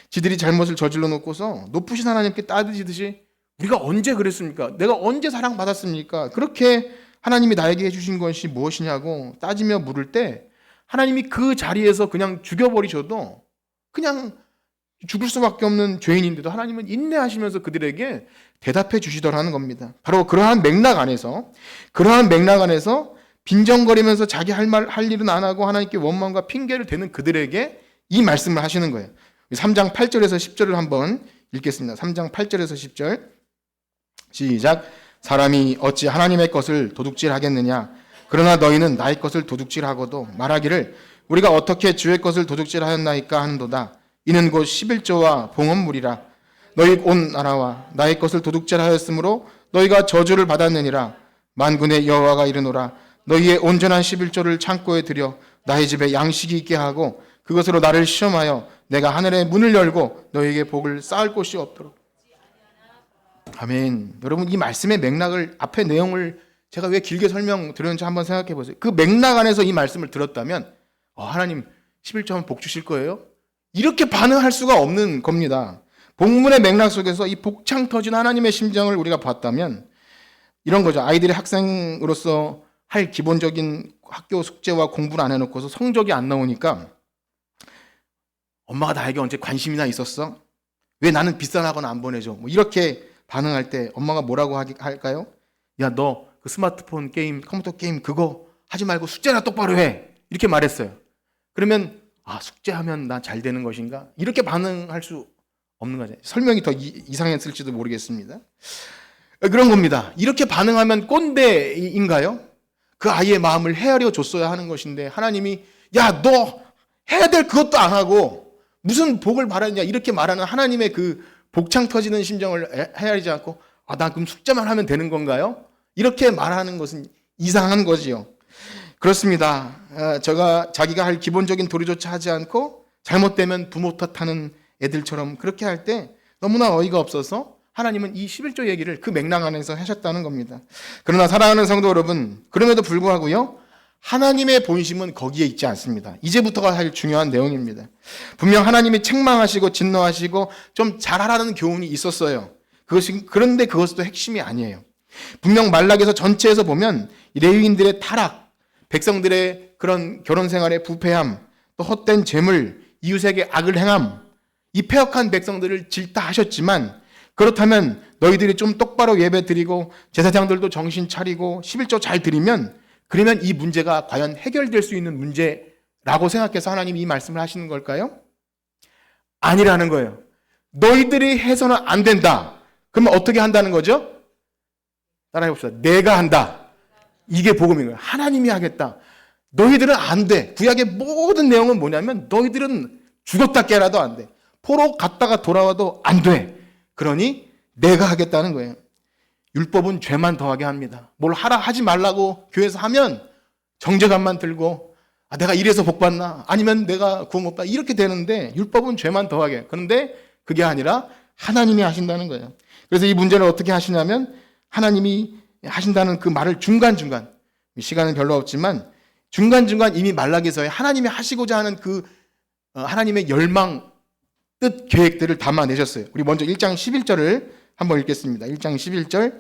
지들이 잘못을 저질러 놓고서 높으신 하나님께 따지듯이 우리가 언제 그랬습니까? 내가 언제 사랑받았습니까? 그렇게 하나님이 나에게 해주신 것이 무엇이냐고 따지며 물을 때 하나님이 그 자리에서 그냥 죽여버리셔도 그냥 죽을 수밖에 없는 죄인인데도 하나님은 인내하시면서 그들에게 대답해 주시더라는 겁니다. 바로 그러한 맥락 안에서 빈정거리면서 자기 할 일은 안 하고 하나님께 원망과 핑계를 대는 그들에게 이 말씀을 하시는 거예요. 3장 8절에서 10절을 한번 읽겠습니다. 3장 8절에서 10절 시작. 사람이 어찌 하나님의 것을 도둑질하겠느냐. 그러나 너희는 나의 것을 도둑질하고도 말하기를 우리가 어떻게 주의 것을 도둑질하였나이까 하는도다. 이는 곧 11조와 봉헌물이라. 너희 온 나라와 나의 것을 도둑질하였으므로 너희가 저주를 받았느니라. 만군의 여호와가 이르노라. 너희의 온전한 11조를 창고에 들여 나의 집에 양식이 있게 하고 그것으로 나를 시험하여 내가 하늘의 문을 열고 너희에게 복을 쌓을 곳이 없도록. 아멘. 여러분, 이 말씀의 맥락을, 앞의 내용을 제가 왜 길게 설명드렸는지 한번 생각해 보세요. 그 맥락 안에서 이 말씀을 들었다면 하나님 11조 하면 복 주실 거예요? 이렇게 반응할 수가 없는 겁니다. 본문의 맥락 속에서 이 복창 터진 하나님의 심정을 우리가 봤다면 이런 거죠. 아이들이 학생으로서 할 기본적인 학교 숙제와 공부를 안 해놓고서 성적이 안 나오니까 엄마가 나에게 언제 관심이나 있었어? 왜 나는 비싼 학원 안 보내줘? 뭐 이렇게 반응할 때 엄마가 뭐라고 할까요? 야, 너 그 스마트폰 게임, 컴퓨터 게임 그거 하지 말고 숙제나 똑바로 해. 이렇게 말했어요. 그러면 숙제하면 나 잘 되는 것인가? 이렇게 반응할 수 없는 거죠. 설명이 더 이상했을지도 모르겠습니다. 그런 겁니다. 이렇게 반응하면 꼰대인가요? 그 아이의 마음을 헤아려 줬어야 하는 것인데 하나님이 야, 너 해야 될 그것도 안 하고 무슨 복을 바라느냐 이렇게 말하는 하나님의 그 복창 터지는 심정을 헤아리지 않고 나 그럼 숙제만 하면 되는 건가요? 이렇게 말하는 것은 이상한 거지요. 그렇습니다. 자기가 할 기본적인 도리조차 하지 않고 잘못되면 부모 탓하는 애들처럼 그렇게 할 때 너무나 어이가 없어서 하나님은 이 11조 얘기를 그 맥락 안에서 하셨다는 겁니다. 그러나 사랑하는 성도 여러분, 그럼에도 불구하고요, 하나님의 본심은 거기에 있지 않습니다. 이제부터가 할 중요한 내용입니다. 분명 하나님이 책망하시고 진노하시고 좀 잘하라는 교훈이 있었어요. 그런데 그것도 핵심이 아니에요. 분명 말락에서 전체에서 보면 레위인들의 타락, 백성들의 그런 결혼 생활의 부패함, 또 헛된 재물, 이웃에게 악을 행함, 이 패역한 백성들을 질타하셨지만 그렇다면 너희들이 좀 똑바로 예배 드리고 제사장들도 정신 차리고 11조 잘 드리면 그러면 이 문제가 과연 해결될 수 있는 문제라고 생각해서 하나님이 이 말씀을 하시는 걸까요? 아니라는 거예요. 너희들이 해서는 안 된다. 그러면 어떻게 한다는 거죠? 따라해 봅시다. 내가 한다. 이게 복음인 거예요. 하나님이 하겠다. 너희들은 안 돼. 구약의 모든 내용은 뭐냐면 너희들은 죽었다 깨라도 안 돼. 포로 갔다가 돌아와도 안 돼. 그러니 내가 하겠다는 거예요. 율법은 죄만 더하게 합니다. 뭘 하지 말라고 교회에서 하면 정죄감만 들고 내가 이래서 복 받나? 아니면 내가 구원 못 받나? 이렇게 되는데 율법은 죄만 더하게. 그런데 그게 아니라 하나님이 하신다는 거예요. 그래서 이 문제를 어떻게 하시냐면 하나님이 하신다는 그 말을 중간중간, 시간은 별로 없지만 중간중간 이미 말라기서에 하나님이 하시고자 하는 그 하나님의 열망, 뜻, 계획들을 담아내셨어요. 우리 먼저 1장 11절을 한번 읽겠습니다. 1장 11절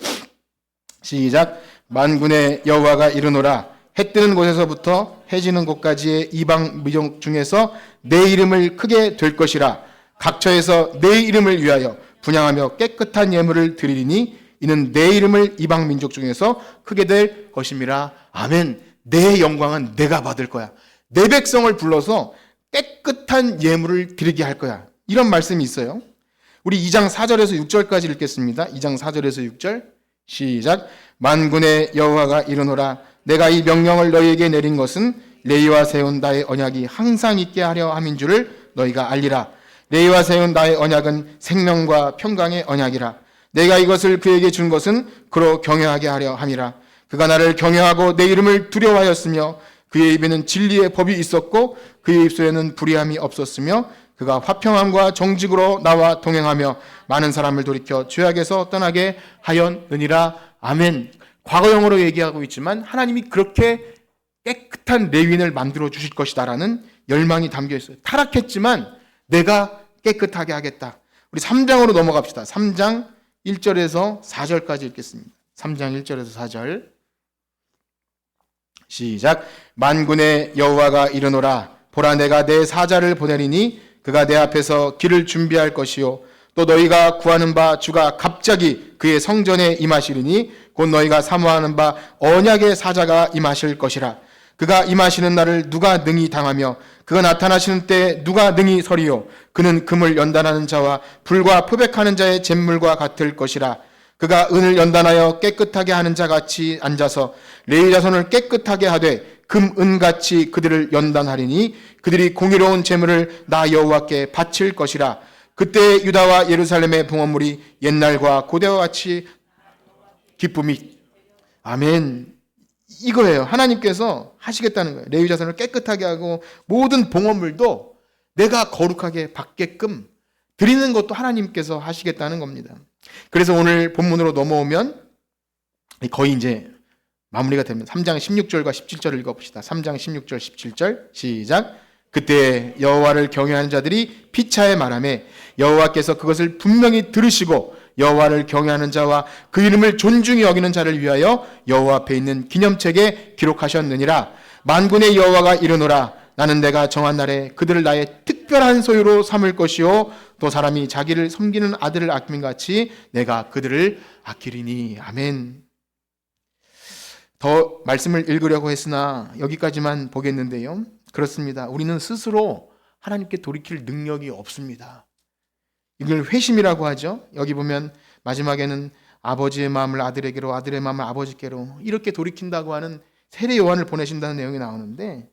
시작. 만군의 여호와가 이르노라 해 뜨는 곳에서부터 해 지는 곳까지의 이방 민족 중에서 내 이름을 크게 될 것이라. 각처에서 내 이름을 위하여 분향하며 깨끗한 예물을 드리리니 이는 내 이름을 이방 민족 중에서 크게 될 것임이라. 아멘. 내 영광은 내가 받을 거야. 내 백성을 불러서 깨끗한 예물을 드리게 할 거야. 이런 말씀이 있어요. 우리 2장 4절에서 6절까지 읽겠습니다. 2장 4절에서 6절 시작. 만군의 여호와가 이르노라 내가 이 명령을 너희에게 내린 것은 레위와 세운 나의 언약이 항상 있게 하려 함인 줄을 너희가 알리라. 레위와 세운 나의 언약은 생명과 평강의 언약이라. 내가 이것을 그에게 준 것은 그로 경외하게 하려 함이라. 그가 나를 경외하고 내 이름을 두려워하였으며 그의 입에는 진리의 법이 있었고 그의 입술에는 불의함이 없었으며 그가 화평함과 정직으로 나와 동행하며 많은 사람을 돌이켜 죄악에서 떠나게 하였느니라. 아멘. 과거형으로 얘기하고 있지만 하나님이 그렇게 깨끗한 레위인을 만들어 주실 것이다라는 열망이 담겨 있어요. 타락했지만 내가 깨끗하게 하겠다. 우리 3장으로 넘어갑시다. 3장 1절에서 4절까지 읽겠습니다. 3장 1절에서 4절 시작. 만군의 여호와가 이르노라 보라 내가 내 사자를 보내리니 그가 내 앞에서 길을 준비할 것이요 또 너희가 구하는 바 주가 갑자기 그의 성전에 임하시리니 곧 너희가 사모하는 바 언약의 사자가 임하실 것이라. 그가 임하시는 날을 누가 능히 당하며 그가 나타나시는 때 누가 능히 서리요. 그는 금을 연단하는 자와 불과 표백하는 자의 잿물과 같을 것이라. 그가 은을 연단하여 깨끗하게 하는 자 같이 앉아서 레위 자손을 깨끗하게 하되 금, 은같이 그들을 연단하리니 그들이 공의로운 제물을 나 여호와께 바칠 것이라. 그때 유다와 예루살렘의 봉헌물이 옛날과 고대와 같이 기쁨이. 아멘. 이거예요. 하나님께서 하시겠다는 거예요. 레위 자손을 깨끗하게 하고 모든 봉헌물도 내가 거룩하게 받게끔 드리는 것도 하나님께서 하시겠다는 겁니다. 그래서 오늘 본문으로 넘어오면 거의 이제 마무리가 됩니다. 3장 16절과 17절을 읽어봅시다. 3장 16절 17절 시작. 그때 여호와를 경외하는 자들이 피차에 말하매 여호와께서 그것을 분명히 들으시고 여호와를 경외하는 자와 그 이름을 존중히 여기는 자를 위하여 여호와 앞에 있는 기념책에 기록하셨느니라. 만군의 여호와가 이르노라. 나는 내가 정한 날에 그들을 나의 특별한 소유로 삼을 것이요 또 사람이 자기를 섬기는 아들을 아낌인 같이 내가 그들을 아끼리니. 아멘. 더 말씀을 읽으려고 했으나 여기까지만 보겠는데요. 그렇습니다. 우리는 스스로 하나님께 돌이킬 능력이 없습니다. 이걸 회심이라고 하죠. 여기 보면 마지막에는 아버지의 마음을 아들에게로 아들의 마음을 아버지께로 이렇게 돌이킨다고 하는 세례 요한을 보내신다는 내용이 나오는데,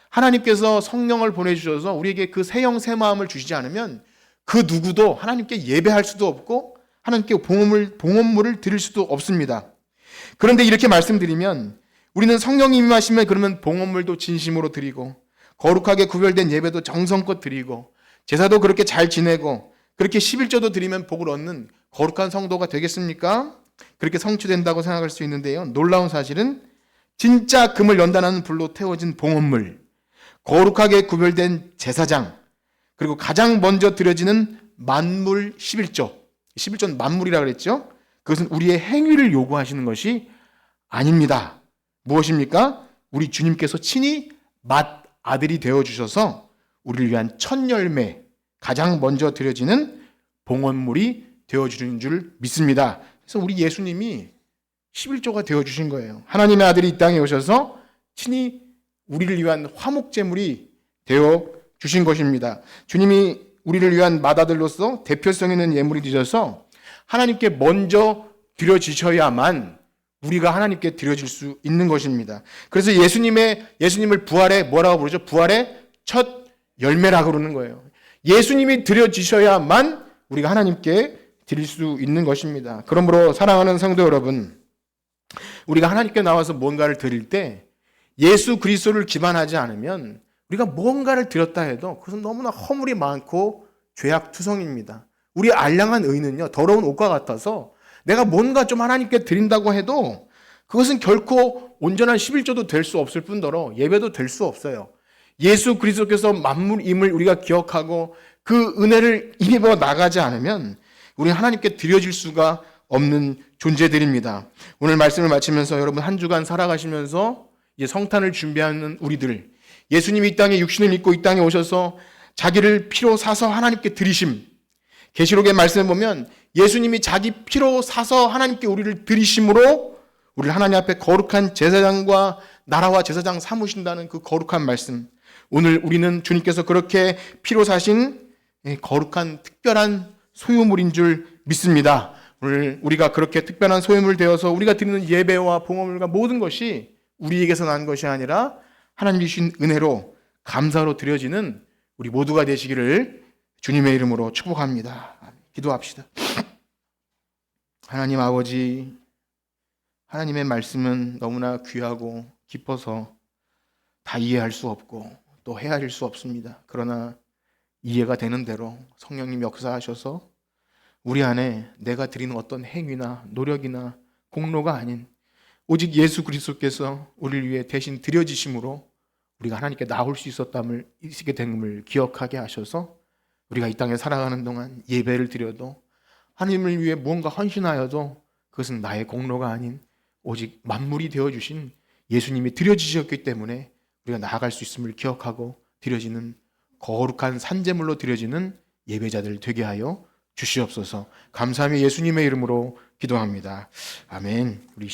하나님께서 성령을 보내주셔서 우리에게 그 새 영 새 마음을 주시지 않으면 그 누구도 하나님께 예배할 수도 없고 하나님께 봉헌물을 드릴 수도 없습니다. 그런데 이렇게 말씀드리면 우리는 성령이 임하시면 그러면 봉헌물도 진심으로 드리고 거룩하게 구별된 예배도 정성껏 드리고 제사도 그렇게 잘 지내고 그렇게 11조도 드리면 복을 얻는 거룩한 성도가 되겠습니까? 그렇게 성취된다고 생각할 수 있는데요. 놀라운 사실은 진짜 금을 연단하는 불로 태워진 봉헌물, 거룩하게 구별된 제사장, 그리고 가장 먼저 드려지는 만물 11조. 11조는 만물이라고 그랬죠? 그것은 우리의 행위를 요구하시는 것이 아닙니다. 무엇입니까? 우리 주님께서 친히 맏아들이 되어주셔서 우리를 위한 첫 열매, 가장 먼저 드려지는 봉헌물이 되어주는 줄 믿습니다. 그래서 우리 예수님이 11조가 되어주신 거예요. 하나님의 아들이 이 땅에 오셔서 친히 우리를 위한 화목제물이 되어주신 것입니다. 주님이 우리를 위한 맏아들로서 대표성 있는 예물이 되셔서 하나님께 먼저 드려지셔야만 우리가 하나님께 드려질 수 있는 것입니다. 그래서 예수님을 부활의 뭐라고 부르죠? 부활의 첫 열매라고 그러는 거예요. 예수님이 드려지셔야만 우리가 하나님께 드릴 수 있는 것입니다. 그러므로 사랑하는 성도 여러분, 우리가 하나님께 나와서 뭔가를 드릴 때 예수 그리스도를 기반하지 않으면 우리가 뭔가를 드렸다 해도 그것은 너무나 허물이 많고 죄악투성입니다. 우리 알량한 의는요, 더러운 옷과 같아서 내가 뭔가 좀 하나님께 드린다고 해도 그것은 결코 온전한 11조도 될 수 없을 뿐더러 예배도 될 수 없어요. 예수 그리스도께서 만물임을 우리가 기억하고 그 은혜를 힘입어 나가지 않으면 우리는 하나님께 드려질 수가 없는 존재들입니다. 오늘 말씀을 마치면서 여러분 한 주간 살아가시면서 이제 성탄을 준비하는 우리들, 예수님이 이 땅에 육신을 입고 이 땅에 오셔서 자기를 피로 사서 하나님께 드리심, 계시록의 말씀을 보면 예수님이 자기 피로 사서 하나님께 우리를 드리심으로 우리를 하나님 앞에 거룩한 제사장과 나라와 제사장 삼으신다는 그 거룩한 말씀, 오늘 우리는 주님께서 그렇게 피로 사신 거룩한 특별한 소유물인 줄 믿습니다. 오늘 우리가 그렇게 특별한 소유물 되어서 우리가 드리는 예배와 봉헌물과 모든 것이 우리에게서 난 것이 아니라 하나님이 주신 은혜로 감사로 드려지는 우리 모두가 되시기를 주님의 이름으로 축복합니다. 기도합시다. 하나님 아버지, 하나님의 말씀은 너무나 귀하고 깊어서 다 이해할 수 없고 또 헤아릴 수 없습니다. 그러나 이해가 되는 대로 성령님 역사하셔서 우리 안에 내가 드리는 어떤 행위나 노력이나 공로가 아닌 오직 예수 그리스도께서 우리를 위해 대신 드려지심으로 우리가 하나님께 나올 수 있게 된 것을 기억하게 하셔서 우리가 이 땅에 살아가는 동안 예배를 드려도 하나님을 위해 무언가 헌신하여도 그것은 나의 공로가 아닌 오직 만물이 되어주신 예수님이 드려지셨기 때문에 우리가 나아갈 수 있음을 기억하고 드려지는 거룩한 산제물로 드려지는 예배자들 되게 하여 주시옵소서. 감사하며 예수님의 이름으로 기도합니다. 아멘. 우리